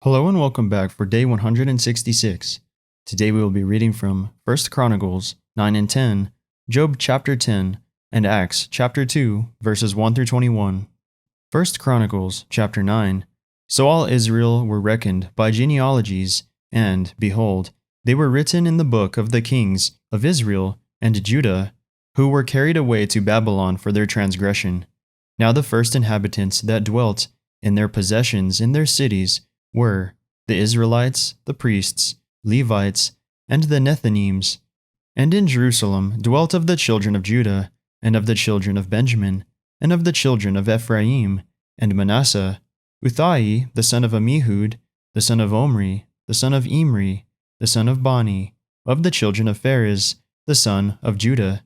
Hello and welcome back for day 166. Today we will be reading from 1 Chronicles 9 and 10, Job chapter 10, and Acts chapter 2, verses 1 through 21. 1 Chronicles chapter 9. So all Israel were reckoned by genealogies, and, behold, they were written in the book of the kings of Israel and Judah, who were carried away to Babylon for their transgression. Now the first inhabitants that dwelt in their possessions in their cities were the Israelites, the priests, Levites, and the Nethinims. And in Jerusalem dwelt of the children of Judah, and of the children of Benjamin, and of the children of Ephraim, and Manasseh, Uthai the son of Ammihud, the son of Omri, the son of Imri, the son of Bani, of the children of Pharez, the son of Judah,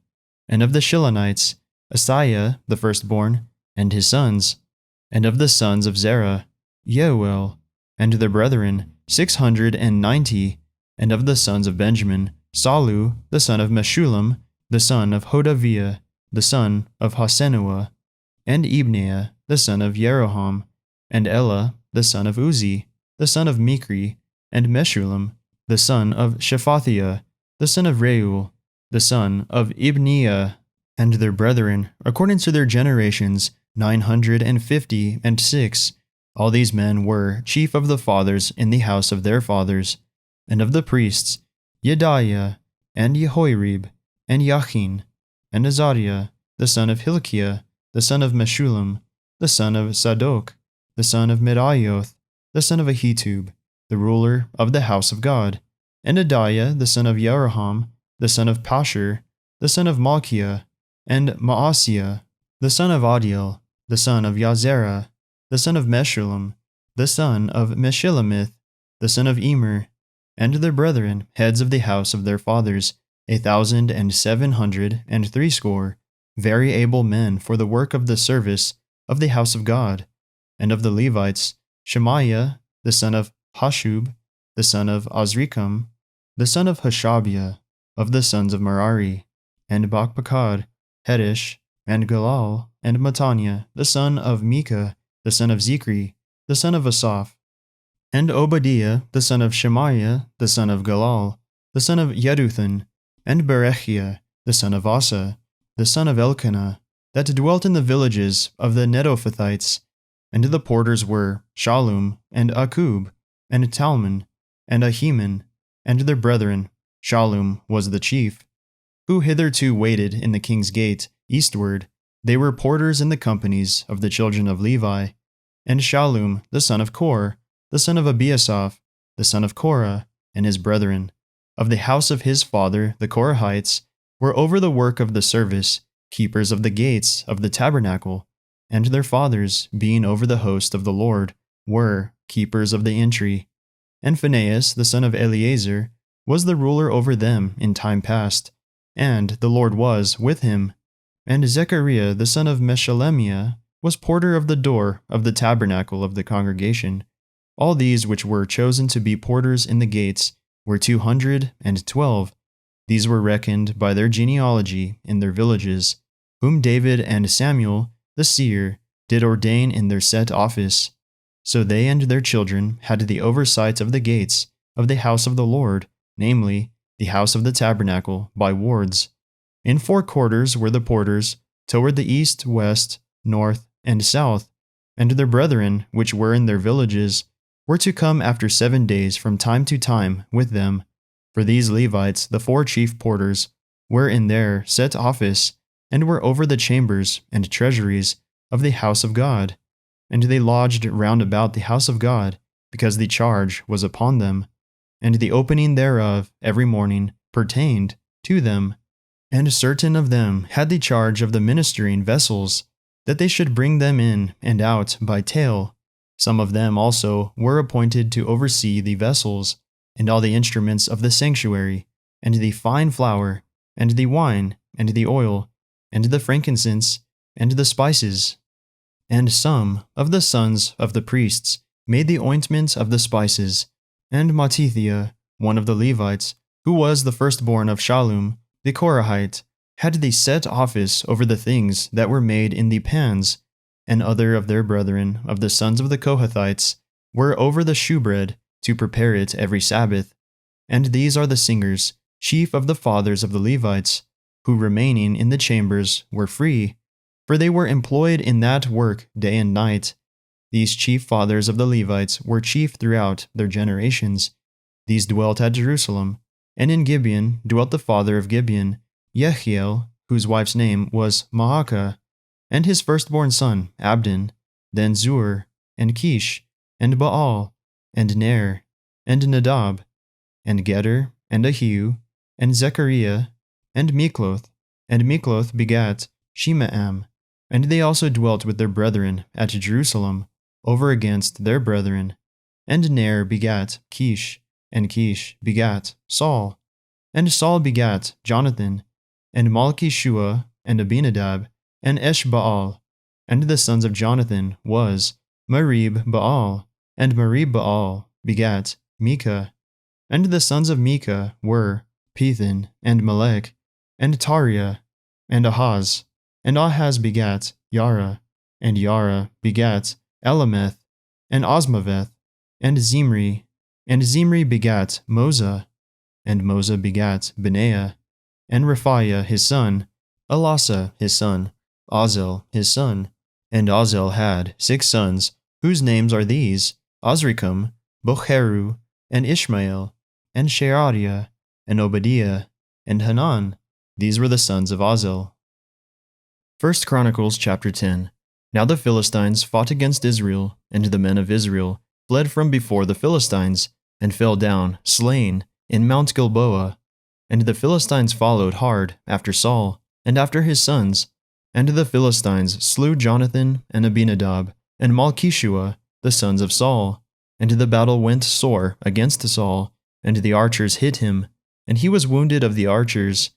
and of the Shilonites, Asaiah the firstborn, and his sons, and of the sons of Zerah, Yeuel, and their brethren, 690, and of the sons of Benjamin, Salu, the son of Meshullam, the son of Hodaviah, the son of Hasenuah, and Ibneiah, the son of Jeroham, and Elah, the son of Uzi, the son of Mikri, and Meshullam, the son of Shephathiah, the son of Reuel, the son of Ibneiah, and their brethren, according to their generations, 956. All these men were chief of the fathers in the house of their fathers, and of the priests, Jedaiah, and Jehoiarib, and Jachin, and Azariah, the son of Hilkiah, the son of Meshullam, the son of Zadok, the son of Medaiah, the son of Ahitub, the ruler of the house of God, and Adiah, the son of Jeroham, the son of Pashur, the son of Malchiah, and Maaseiah, the son of Adiel, the son of Yazerah, the son of Meshullam, the son of Meshilemith, the son of Emer, and their brethren, heads of the house of their fathers, 1,760, very able men for the work of the service of the house of God. And of the Levites, Shemaiah, the son of Hashub, the son of Azrikam, the son of Hashabiah, of the sons of Merari, and Bakbakad, Hedish, and Galal, and Mataniah, the son of Micah, the son of Zikri, the son of Asaph, and Obadiah, the son of Shemaiah, the son of Galal, the son of Jeduthun, and Berechiah, the son of Asa, the son of Elkanah, that dwelt in the villages of the Netophathites. And the porters were Shallum, and Akub, and Talmon, and Ahiman, and their brethren. Shallum was the chief, who hitherto waited in the king's gate eastward. They were porters in the companies of the children of Levi. And Shallum, the son of Kor, the son of Abiasaph, the son of Korah, and his brethren, of the house of his father the Korahites, were over the work of the service, keepers of the gates of the tabernacle, and their fathers, being over the host of the Lord, were keepers of the entry. And Phinehas, the son of Eleazar, was the ruler over them in time past, and the Lord was with him. And Zechariah, the son of Meshelemiah, was porter of the door of the tabernacle of the congregation. All these which were chosen to be porters in the gates were 212. These were reckoned by their genealogy in their villages, whom David and Samuel, the seer, did ordain in their set office. So they and their children had the oversight of the gates of the house of the Lord, namely, the house of the tabernacle, by wards. In 4 quarters were the porters, toward the east, west, north, and south, and their brethren, which were in their villages, were to come after 7 days from time to time with them. For these Levites, the 4 chief porters, were in their set office, and were over the chambers and treasuries of the house of God. And they lodged round about the house of God, because the charge was upon them, and the opening thereof every morning pertained to them. And certain of them had the charge of the ministering vessels, that they should bring them in and out by tale. Some of them also were appointed to oversee the vessels, and all the instruments of the sanctuary, and the fine flour, and the wine, and the oil, and the frankincense, and the spices. And some of the sons of the priests made the ointment of the spices. And Mattithiah, one of the Levites, who was the firstborn of Shallum, the Korahite, had the set office over the things that were made in the pans. And other of their brethren, of the sons of the Kohathites, were over the shewbread, to prepare it every Sabbath. And these are the singers, chief of the fathers of the Levites, who remaining in the chambers were free, for they were employed in that work day and night. These chief fathers of the Levites were chief throughout their generations. These dwelt at Jerusalem, and in Gibeon dwelt the father of Gibeon, Jehiel, whose wife's name was Maacah, and his firstborn son, Abdon, then Zur, and Kish, and Baal, and Ner, and Nadab, and Geder, and Ahiu, and Zechariah, and Mikloth begat Shemaam, and they also dwelt with their brethren at Jerusalem, over against their brethren. And Ner begat Kish, and Kish begat Saul, and Saul begat Jonathan, and Malchishua, and Abinadab, and Eshbaal. And the sons of Jonathan was Merib-Baal, and Merib-Baal begat Micah. And the sons of Micah were Pethan, and Melech, and Tariah, and Ahaz. And Ahaz begat Yara, and Yara begat Elameth, and Osmaveth, and Zimri. And Zimri begat Moza, and Moza begat Benaiah, and Rephaiah his son, Elasa his son, Azel his son. And Azel had 6 sons, whose names are these: Azrikam, Bocheru, and Ishmael, and Sheariah, and Obadiah, and Hanan. These were the sons of Azel. 1 Chronicles chapter 10. Now the Philistines fought against Israel, and the men of Israel fled from before the Philistines, and fell down, slain, in Mount Gilboa. And the Philistines followed hard after Saul, and after his sons. And the Philistines slew Jonathan, and Abinadab, and Malchishua, the sons of Saul. And the battle went sore against Saul, and the archers hit him, and he was wounded of the archers.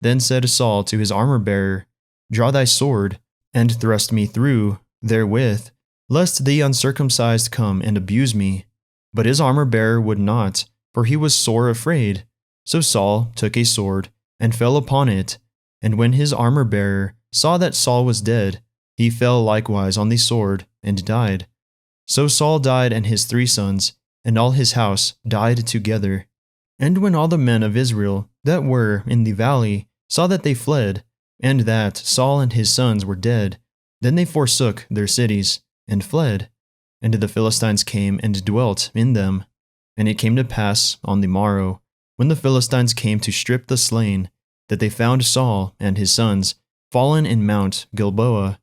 Then said Saul to his armor-bearer, Draw thy sword, and thrust me through therewith, lest the uncircumcised come and abuse me. But his armor-bearer would not, for he was sore afraid. So Saul took a sword, and fell upon it. And when his armor-bearer saw that Saul was dead, he fell likewise on the sword, and died. So Saul died, and his 3 sons, and all his house died together. And when all the men of Israel that were in the valley saw that they fled, and that Saul and his sons were dead, then they forsook their cities, and fled. And the Philistines came and dwelt in them. And it came to pass on the morrow, when the Philistines came to strip the slain, that they found Saul and his sons fallen in Mount Gilboa.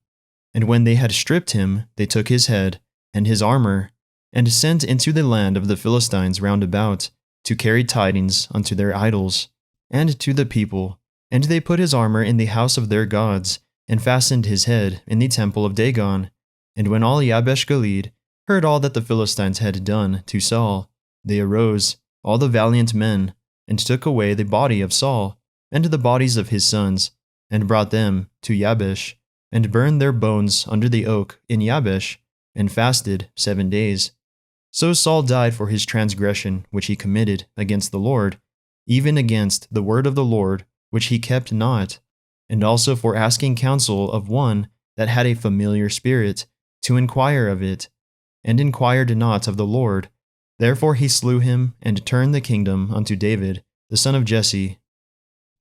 And when they had stripped him, they took his head and his armor, and sent into the land of the Philistines round about, to carry tidings unto their idols, and to the people. And they put his armor in the house of their gods, and fastened his head in the temple of Dagon. And when all Yabesh Gilead heard all that the Philistines had done to Saul, they arose, all the valiant men, and took away the body of Saul, and the bodies of his sons, and brought them to Yabesh, and burned their bones under the oak in Yabesh, and fasted 7 days. So Saul died for his transgression which he committed against the Lord, even against the word of the Lord, which he kept not, and also for asking counsel of one that had a familiar spirit, to inquire of it, and inquired not of the Lord. Therefore he slew him, and turned the kingdom unto David, the son of Jesse.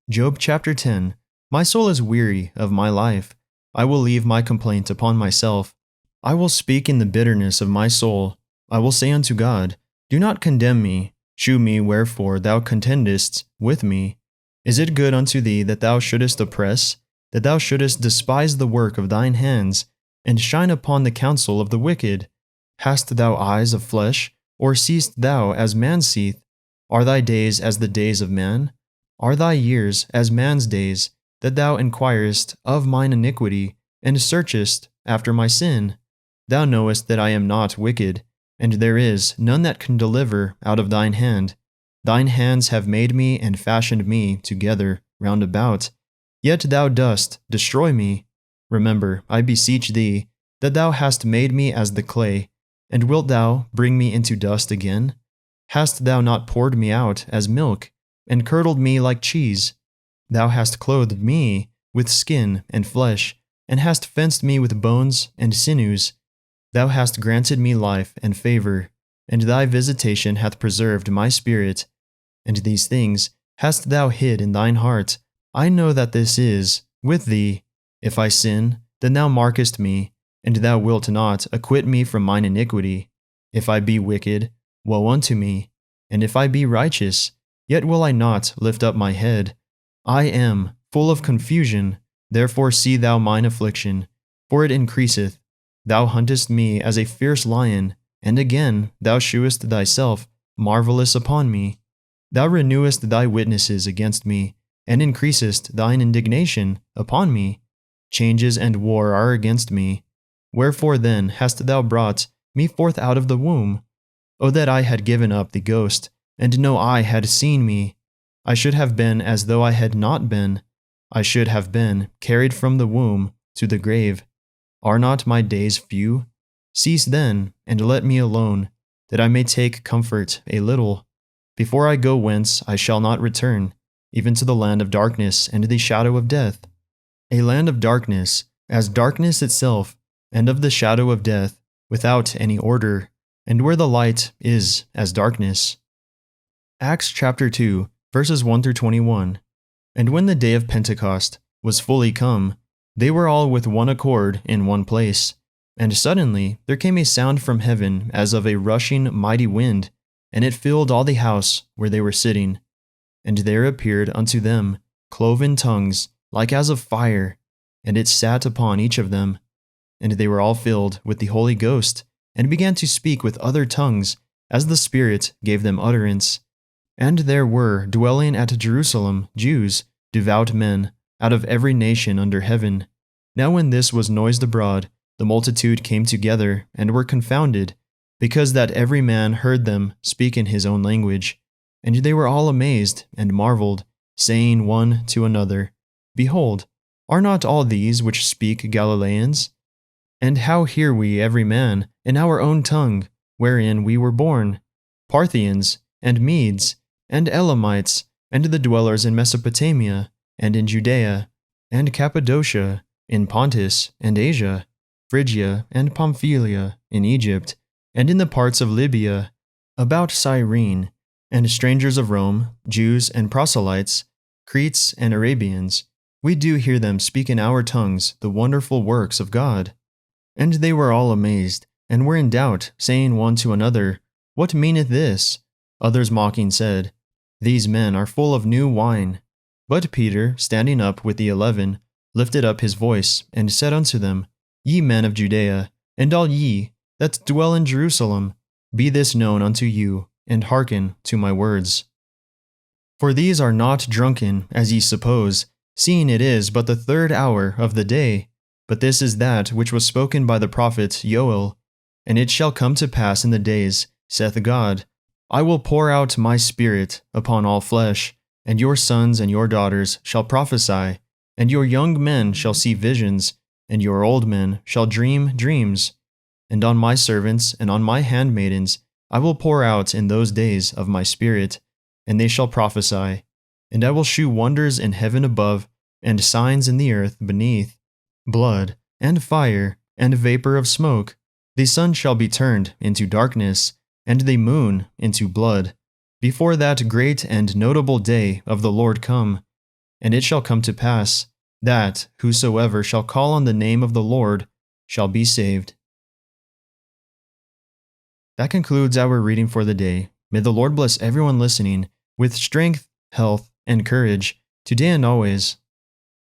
Job chapter 10. My soul is weary of my life. I will leave my complaint upon myself. I will speak in the bitterness of my soul. I will say unto God, Do not condemn me. Shew me wherefore thou contendest with me. Is it good unto thee that thou shouldest oppress, that thou shouldest despise the work of thine hands, and shine upon the counsel of the wicked? Hast thou eyes of flesh, or seest thou as man seeth? Are thy days as the days of man? Are thy years as man's days, that thou inquirest of mine iniquity, and searchest after my sin? Thou knowest that I am not wicked, and there is none that can deliver out of thine hand. Thine hands have made me and fashioned me together round about. Yet thou dost destroy me. Remember, I beseech thee, that thou hast made me as the clay, and wilt thou bring me into dust again? Hast thou not poured me out as milk, and curdled me like cheese? Thou hast clothed me with skin and flesh, and hast fenced me with bones and sinews. Thou hast granted me life and favor, and thy visitation hath preserved my spirit. And these things hast thou hid in thine heart. I know that this is with thee. If I sin, then thou markest me, and thou wilt not acquit me from mine iniquity. If I be wicked, woe unto me. And if I be righteous, yet will I not lift up my head. I am full of confusion, therefore see thou mine affliction, for it increaseth. Thou huntest me as a fierce lion, and again thou shewest thyself marvelous upon me. Thou renewest thy witnesses against me, and increasest thine indignation upon me. Changes and war are against me. Wherefore then hast thou brought me forth out of the womb? O that I had given up the ghost, and no eye had seen me! I should have been as though I had not been. I should have been carried from the womb to the grave. Are not my days few? Cease then, and let me alone, that I may take comfort a little. Before I go whence I shall not return, even to the land of darkness and the shadow of death. A land of darkness, as darkness itself, and of the shadow of death, without any order, and where the light is as darkness. Acts chapter 2, verses 1 through 21. And when the day of Pentecost was fully come, they were all with one accord in one place. And suddenly there came a sound from heaven as of a rushing mighty wind, and it filled all the house where they were sitting. And there appeared unto them cloven tongues, like as of fire, and it sat upon each of them. And they were all filled with the Holy Ghost, and began to speak with other tongues, as the Spirit gave them utterance. And there were dwelling at Jerusalem Jews, devout men, out of every nation under heaven. Now when this was noised abroad, the multitude came together, and were confounded, because that every man heard them speak in his own language. And they were all amazed, and marveled, saying one to another, Behold, are not all these which speak Galileans? And how hear we every man in our own tongue, wherein we were born? Parthians, and Medes, and Elamites, and the dwellers in Mesopotamia, and in Judea, and Cappadocia, in Pontus, and Asia, Phrygia, and Pamphylia, in Egypt, and in the parts of Libya, about Cyrene, and strangers of Rome, Jews and proselytes, Cretes and Arabians, we do hear them speak in our tongues the wonderful works of God. And they were all amazed, and were in doubt, saying one to another, What meaneth this? Others mocking said, These men are full of new wine. But Peter, standing up with the 11, lifted up his voice, and said unto them, Ye men of Judea, and all ye that dwell in Jerusalem, be this known unto you, and hearken to my words. For these are not drunken, as ye suppose, seeing it is but the 3rd hour of the day. But this is that which was spoken by the prophet Joel. And it shall come to pass in the days, saith God, I will pour out my Spirit upon all flesh, and your sons and your daughters shall prophesy, and your young men shall see visions, and your old men shall dream dreams. And on my servants and on my handmaidens I will pour out in those days of my Spirit, and they shall prophesy. And I will shew wonders in heaven above, and signs in the earth beneath, blood, and fire, and vapor of smoke. The sun shall be turned into darkness, and the moon into blood, before that great and notable day of the Lord come. And it shall come to pass, that whosoever shall call on the name of the Lord shall be saved. That concludes our reading for the day. May the Lord bless everyone listening with strength, health, and courage, today and always.